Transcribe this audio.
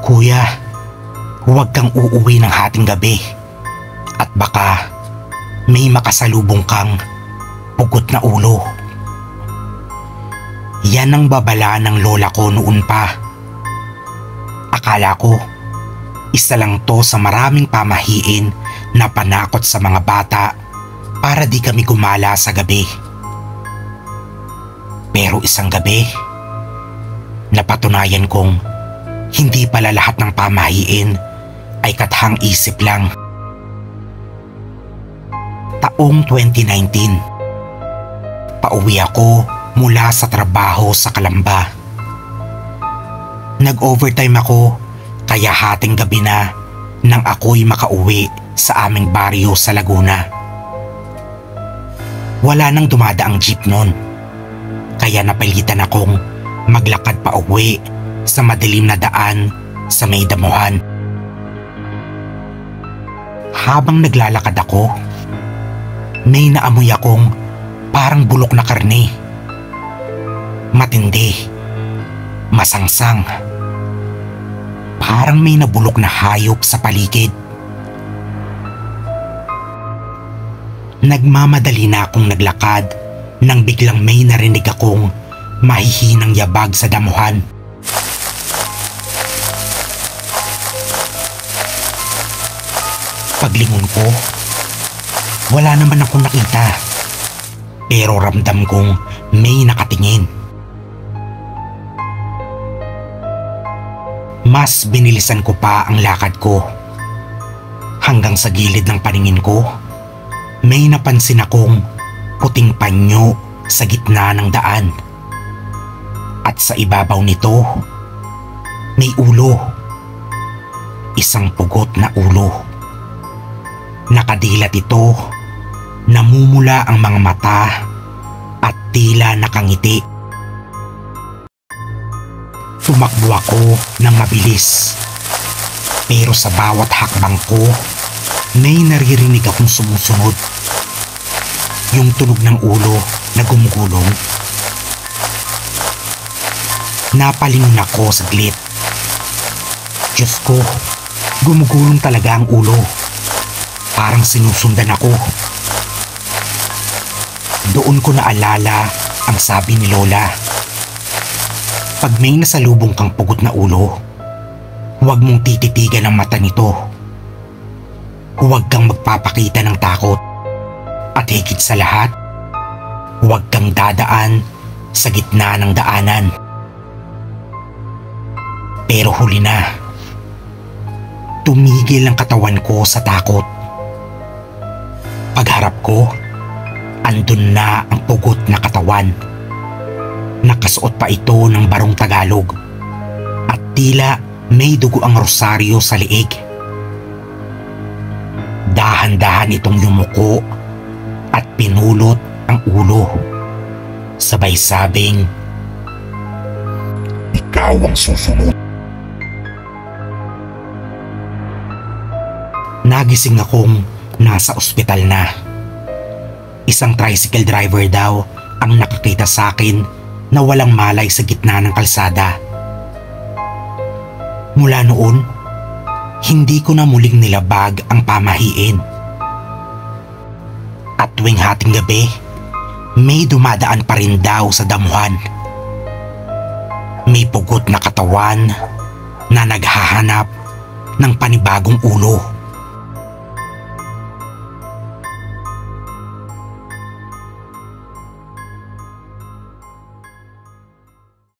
Kuya, huwag kang uuwi ng hating gabi at baka may makasalubong kang pugot na ulo. Yan ang babala ng lola ko noon pa. Akala ko, isa lang to sa maraming pamahiin na panakot sa mga bata para di kami gumala sa gabi. Pero isang gabi, napatunayan kong hindi pala lahat ng pamahiin ay kathang isip lang. Taong 2019, pauwi ako mula sa trabaho sa Calamba. Nag-overtime ako kaya hating gabi na nang ako'y makauwi sa aming baryo sa Laguna. Wala nang dumadaang jeep noon, kaya napilitan akong maglakad pa uwi sa madilim na daan sa may damuhan. Habang naglalakad ako, may naamoy akong parang bulok na karne. Matindi, masangsang. Parang may nabulok na hayop sa paligid. Nagmamadali na akong naglakad nang biglang may narinig akong mahihinang yabag sa damuhan. Paglingon ko, wala naman akong nakita, pero ramdam kong may nakatingin. Mas binilisan ko pa ang lakad ko. Hanggang sa gilid ng paningin ko, may napansin akong puting panyo sa gitna ng daan. At sa ibabaw nito, may ulo. Isang pugot na ulo. Nakadilat ito, namumula ang mga mata at tila nakangiti. Tumakbo ako ng mabilis, pero sa bawat hakbang ko, may naririnig akong sumusunod. Yung tunog ng ulo na gumugulong. Napalingon ako saglit. Diyos ko, gumugulong talaga ang ulo. Parang sinusundan ako. Doon ko naalala ang sabi ni Lola. Pag may nasalubong kang pugot na ulo, huwag mong tititigan ang mata nito. Huwag kang magpapakita ng takot. At higit sa lahat, huwag kang dadaan sa gitna ng daanan. Pero huli na. Tumigil ang katawan ko sa takot. Pagharap ko, andun na ang pugot na katawan. Nakasuot pa ito ng barong Tagalog at tila may dugo ang rosaryo sa liig. Dahan-dahan itong yumuko at pinulot ang ulo. Sabay sabing, "Ikaw ang susunod." Nagising akong nasa ospital na. Isang tricycle driver daw ang nakakita sa akin na walang malay sa gitna ng kalsada. Mula noon, hindi ko na muling nilabag ang pamahiin. At tuwing hating gabi, may dumadaan pa rin daw sa damuhan. May pugot na katawan na naghahanap ng panibagong ulo.